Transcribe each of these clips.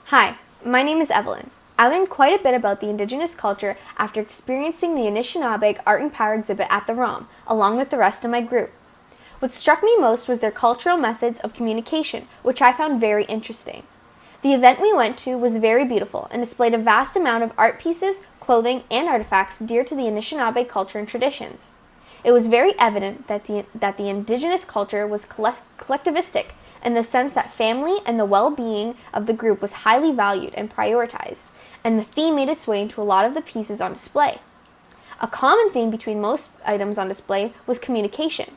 Hi, my name is Evelyn. I learned quite a bit about the Indigenous culture after experiencing the Anishinaabeg Art and Power exhibit at the ROM, along with the rest of my group. What struck me most was their cultural methods of communication, which I found very interesting. The event we went to was very beautiful and displayed a vast amount of art pieces, clothing, and artifacts dear to the Anishinaabe culture and traditions. It was very evident that the Indigenous culture was collectivistic in the sense that family and the well-being of the group was highly valued and prioritized, and the theme made its way into a lot of the pieces on display. A common theme between most items on display was communication.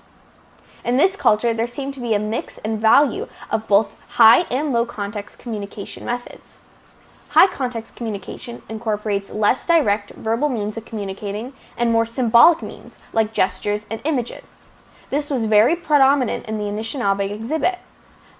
In this culture, there seemed to be a mix and value of both high and low context communication methods. High context communication incorporates less direct verbal means of communicating and more symbolic means like gestures and images. This was very predominant in the Anishinaabeg exhibit.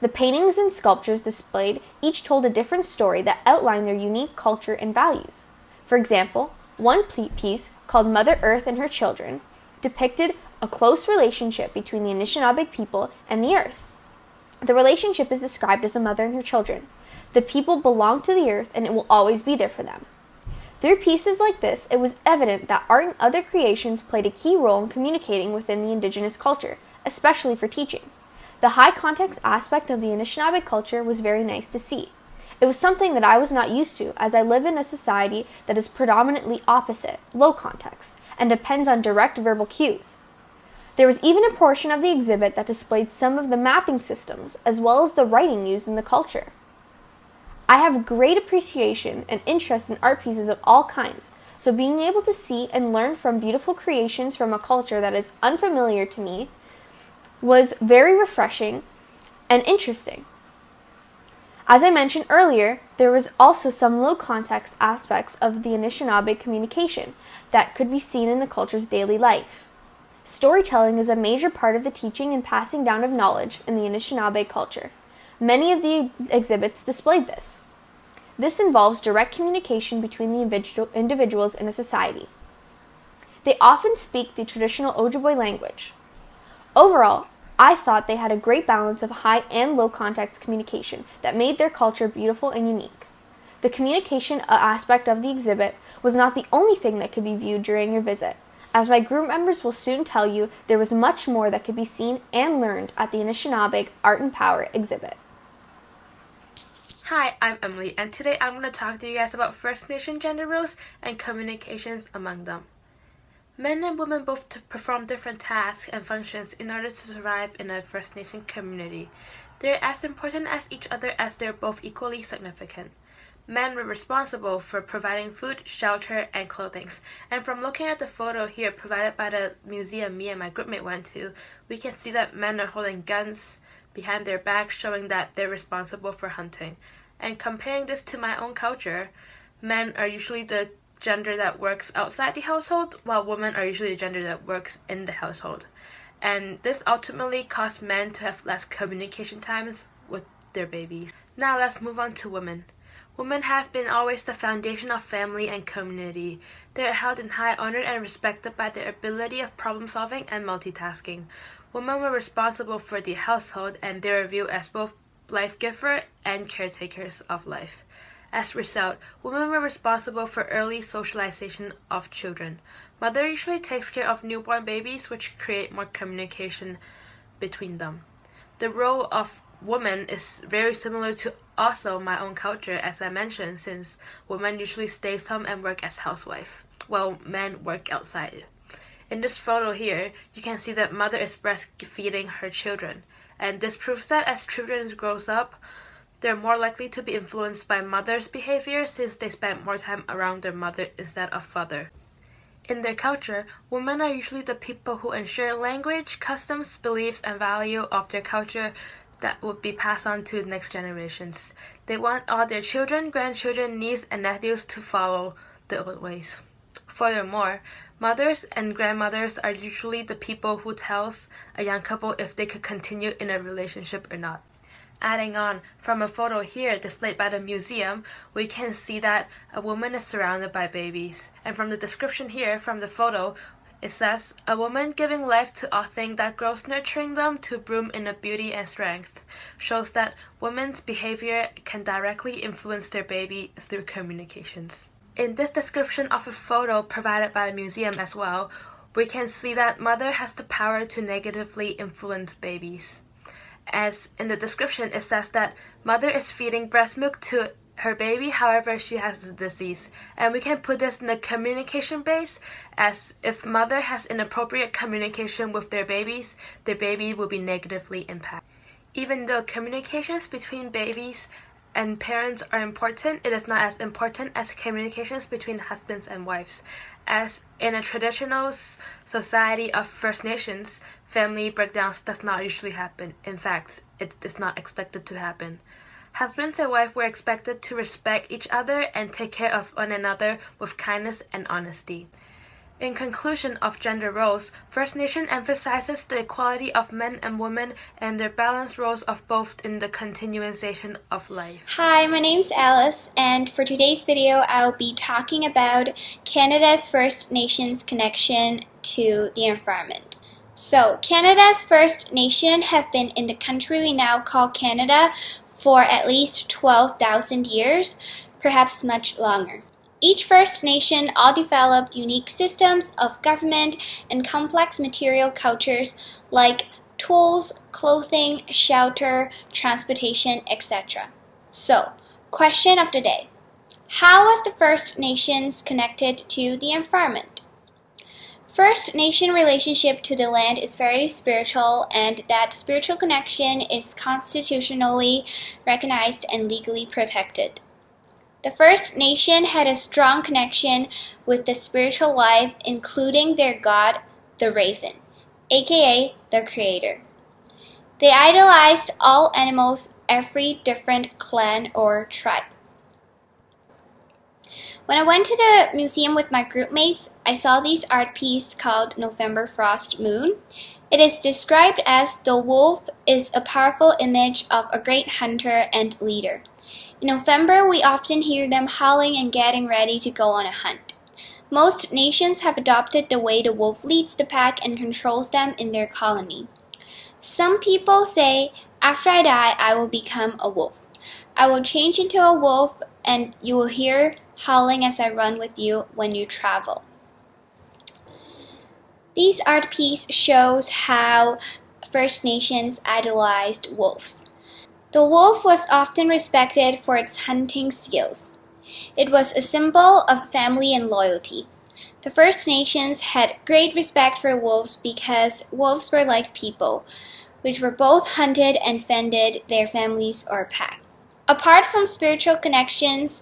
The paintings and sculptures displayed each told a different story that outlined their unique culture and values. For example, one piece, called Mother Earth and Her Children, depicted a close relationship between the Anishinaabeg people and the earth. The relationship is described as a mother and her children. The people belong to the earth and it will always be there for them. Through pieces like this, it was evident that art and other creations played a key role in communicating within the Indigenous culture, especially for teaching. The high context aspect of the Anishinaabe culture was very nice to see. It was something that I was not used to, as I live in a society that is predominantly opposite, low context, and depends on direct verbal cues. There was even a portion of the exhibit that displayed some of the mapping systems, as well as the writing used in the culture. I have great appreciation and interest in art pieces of all kinds, so being able to see and learn from beautiful creations from a culture that is unfamiliar to me was very refreshing and interesting. As I mentioned earlier, there was also some low context aspects of the Anishinaabe communication that could be seen in the culture's daily life. Storytelling is a major part of the teaching and passing down of knowledge in the Anishinaabe culture. Many of the exhibits displayed this. This involves direct communication between the individuals in a society. They often speak the traditional Ojibwe language. Overall, I thought they had a great balance of high and low context communication that made their culture beautiful and unique. The communication aspect of the exhibit was not the only thing that could be viewed during your visit. As my group members will soon tell you, there was much more that could be seen and learned at the Anishinaabeg Art and Power exhibit. Hi, I'm Emily, and today I'm going to talk to you guys about First Nation gender roles and communications among them. Men and women both perform different tasks and functions in order to survive in a First Nation community. They're as important as each other as they're both equally significant. Men were responsible for providing food, shelter, and clothing. And from looking at the photo here provided by the museum me and my groupmate went to, we can see that men are holding guns behind their backs, showing that they're responsible for hunting. And comparing this to my own culture, men are usually the gender that works outside the household, while women are usually the gender that works in the household. And this ultimately caused men to have less communication times with their babies. Now let's move on to women. Women have been always the foundation of family and community. They are held in high honor and respected by their ability of problem solving and multitasking. Women were responsible for the household and they are viewed as both life giver and caretakers of life. As a result, women were responsible for early socialization of children. Mother usually takes care of newborn babies, which create more communication between them. The role of woman is very similar to also my own culture, as I mentioned, since women usually stays home and work as housewife, while men work outside. In this photo here, you can see that mother is breastfeeding her children, and this proves that as children grows up, they're more likely to be influenced by mother's behavior since they spend more time around their mother instead of father. In their culture, women are usually the people who ensure language, customs, beliefs, and value of their culture that would be passed on to the next generations. They want all their children, grandchildren, nieces, and nephews to follow the old ways. Furthermore, mothers and grandmothers are usually the people who tells a young couple if they could continue in a relationship or not. Adding on, from a photo here displayed by the museum, we can see that a woman is surrounded by babies. And from the description here from the photo, It says, "A woman giving life to a thing that grows, nurturing them to bloom in a beauty and strength," shows that women's behavior can directly influence their baby through communications. In this description of a photo provided by the museum as well, we can see that mother has the power to negatively influence babies. As in the description, it says that mother is feeding breast milk to her baby, however she has the disease. And we can put this in the communication base, as if mother has inappropriate communication with their baby will be negatively impacted. Even though communications between babies and parents are important, it is not as important as communications between husbands and wives. As in a traditional society of First Nations, family breakdowns does not usually happen. In fact, it is not expected to happen. Husbands and wives were expected to respect each other and take care of one another with kindness and honesty. In conclusion of gender roles, First Nation emphasizes the equality of men and women and their balanced roles of both in the continuation of life. Hi, my name's Alice, and for today's video, I'll be talking about Canada's First Nations connection to the environment. So, Canada's First Nation have been in the country we now call Canada for at least 12,000 years, perhaps much longer. Each First Nation all developed unique systems of government and complex material cultures like tools, clothing, shelter, transportation, etc. So, question of the day. How was the First Nations connected to the environment? First Nation relationship to the land is very spiritual, and that spiritual connection is constitutionally recognized and legally protected. The First Nation had a strong connection with the spiritual life, including their god, the Raven, aka the Creator. They idolized all animals, every different clan or tribe. When I went to the museum with my group mates, I saw this art piece called November Frost Moon. It is described as the wolf is a powerful image of a great hunter and leader. In November, we often hear them howling and getting ready to go on a hunt. Most nations have adopted the way the wolf leads the pack and controls them in their colony. Some people say, after I die, I will become a wolf. I will change into a wolf, and you will hear howling as I run with you when you travel. This art piece shows how First Nations idolized wolves. The wolf was often respected for its hunting skills. It was a symbol of family and loyalty. The First Nations had great respect for wolves because wolves were like people, which were both hunted and fended their families or pack. Apart from spiritual connections,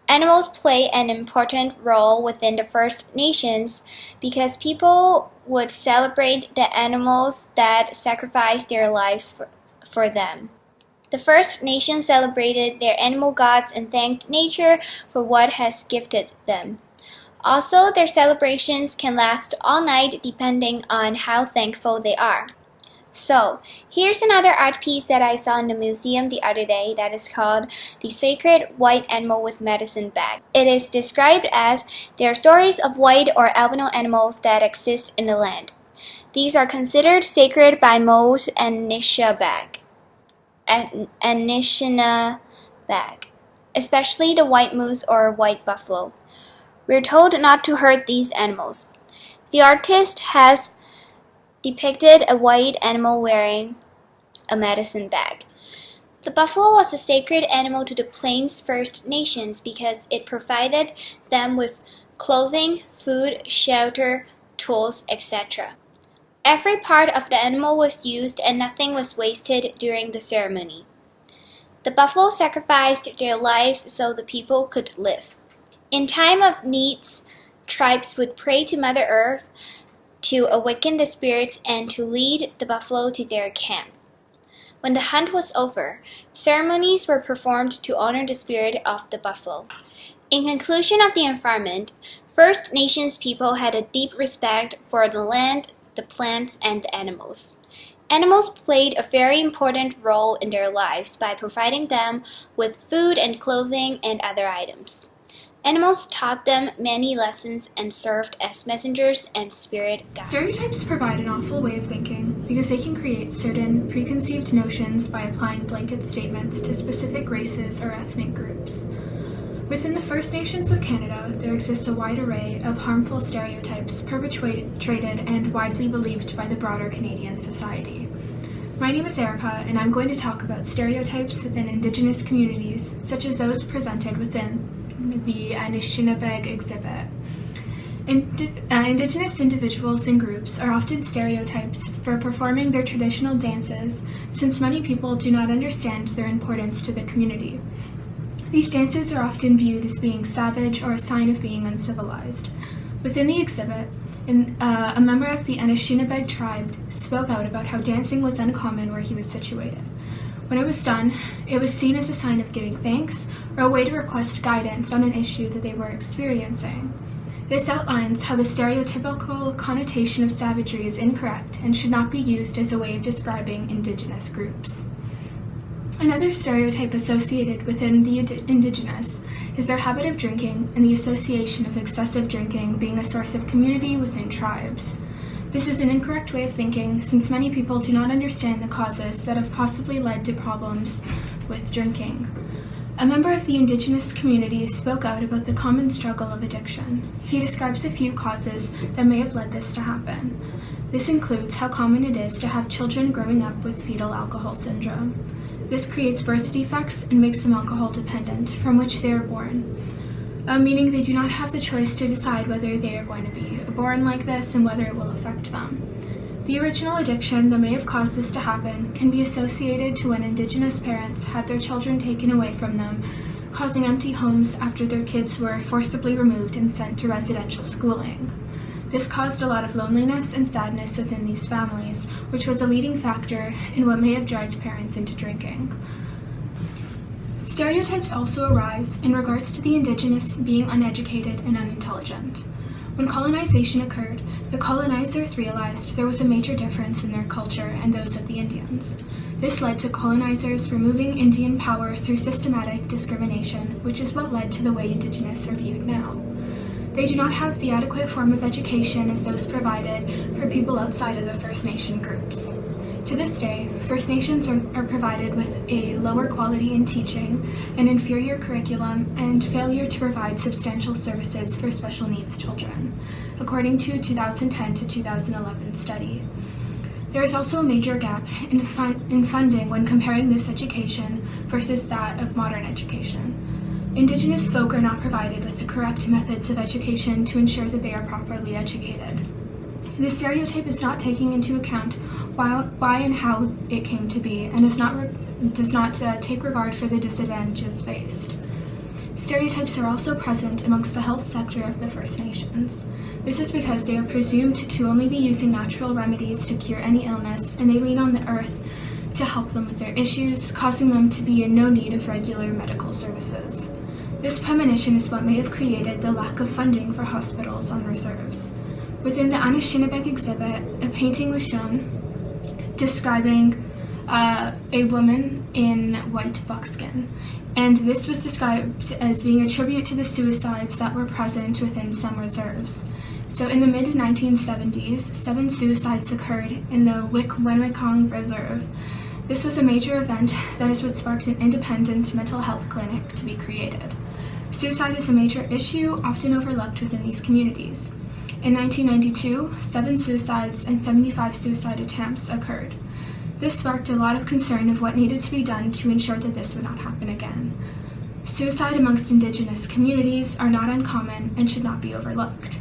animals play an important role within the First Nations because people would celebrate the animals that sacrificed their lives for them. The First Nations celebrated their animal gods and thanked nature for what has gifted them. Also, their celebrations can last all night depending on how thankful they are. So, here's another art piece that I saw in the museum the other day that is called The Sacred White Animal with Medicine Bag. It is described as there are stories of white or albino animals that exist in the land. These are considered sacred by most Anishinaabeg, especially the white moose or white buffalo. We're told not to hurt these animals. The artist has depicted a white animal wearing a medicine bag. The buffalo was a sacred animal to the Plains First Nations because it provided them with clothing, food, shelter, tools, etc. Every part of the animal was used and nothing was wasted during the ceremony. The buffalo sacrificed their lives so the people could live. In time of needs, tribes would pray to Mother Earth to awaken the spirits and to lead the buffalo to their camp. When the hunt was over, ceremonies were performed to honor the spirit of the buffalo. In conclusion of the environment, First Nations people had a deep respect for the land, the plants, and the animals. Animals played a very important role in their lives by providing them with food and clothing and other items. Animals taught them many lessons and served as messengers and spirit guides. Stereotypes provide an awful way of thinking because they can create certain preconceived notions by applying blanket statements to specific races or ethnic groups. Within the First Nations of Canada, there exists a wide array of harmful stereotypes perpetrated and widely believed by the broader Canadian society. My name is Erica, and I'm going to talk about stereotypes within Indigenous communities, such as those presented within the Anishinaabeg exhibit. Indigenous individuals and groups are often stereotyped for performing their traditional dances, since many people do not understand their importance to the community. These dances are often viewed as being savage or a sign of being uncivilized. Within the exhibit, a member of the Anishinaabeg tribe spoke out about how dancing was uncommon where he was situated. When it was done, it was seen as a sign of giving thanks or a way to request guidance on an issue that they were experiencing. This outlines how the stereotypical connotation of savagery is incorrect and should not be used as a way of describing Indigenous groups. Another stereotype associated within the Indigenous is their habit of drinking and the association of excessive drinking being a source of community within tribes. This is an incorrect way of thinking, since many people do not understand the causes that have possibly led to problems with drinking. A member of the Indigenous community spoke out about the common struggle of addiction. He describes a few causes that may have led this to happen. This includes how common it is to have children growing up with fetal alcohol syndrome. This creates birth defects and makes them alcohol dependent, from which they are born, meaning they do not have the choice to decide whether they are going to be born like this and whether it will affect them. The original addiction that may have caused this to happen can be associated to when Indigenous parents had their children taken away from them, causing empty homes after their kids were forcibly removed and sent to residential schooling. This caused a lot of loneliness and sadness within these families, which was a leading factor in what may have dragged parents into drinking. Stereotypes also arise in regards to the Indigenous being uneducated and unintelligent. When colonization occurred, the colonizers realized there was a major difference in their culture and those of the Indians. This led to colonizers removing Indian power through systematic discrimination, which is what led to the way Indigenous are viewed now. They do not have the adequate form of education as those provided for people outside of the First Nation groups. To this day, First Nations are provided with a lower quality in teaching, an inferior curriculum, and failure to provide substantial services for special needs children, according to a 2010 to 2011 study. There is also a major gap in funding when comparing this education versus that of modern education. Indigenous folk are not provided with the correct methods of education to ensure that they are properly educated. The stereotype is not taking into account why and how it came to be, and does not take regard for the disadvantages faced. Stereotypes are also present amongst the health sector of the First Nations. This is because they are presumed to only be using natural remedies to cure any illness, and they lean on the earth to help them with their issues, causing them to be in no need of regular medical services. This premonition is what may have created the lack of funding for hospitals on reserves. Within the Anishinaabeg exhibit, a painting was shown describing a woman in white buckskin, and this was described as being a tribute to the suicides that were present within some reserves. So in the mid-1970s, 7 suicides occurred in the Wikwemikong Reserve. This was a major event that is what sparked an independent mental health clinic to be created. Suicide is a major issue, often overlooked within these communities. In 1992, 7 suicides and 75 suicide attempts occurred. This sparked a lot of concern of what needed to be done to ensure that this would not happen again. Suicide amongst Indigenous communities are not uncommon and should not be overlooked.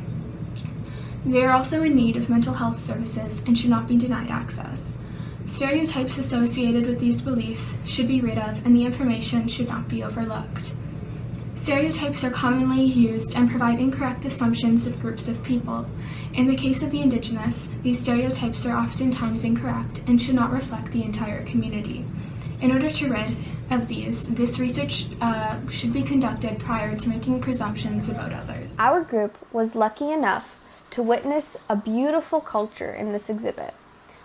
They are also in need of mental health services and should not be denied access. Stereotypes associated with these beliefs should be rid of, and the information should not be overlooked. Stereotypes are commonly used and provide incorrect assumptions of groups of people. In the case of the Indigenous, these stereotypes are oftentimes incorrect and should not reflect the entire community. In order to rid of these, this research should be conducted prior to making presumptions about others. Our group was lucky enough to witness a beautiful culture in this exhibit,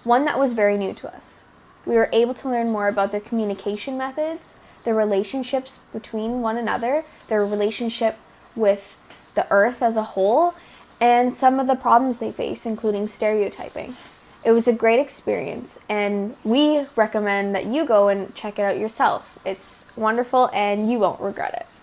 one that was very new to us. We were able to learn more about their communication methods, their relationships between one another, their relationship with the earth as a whole and some of the problems they face, including stereotyping. It was a great experience, and we recommend that you go and check it out yourself. It's wonderful, and you won't regret it.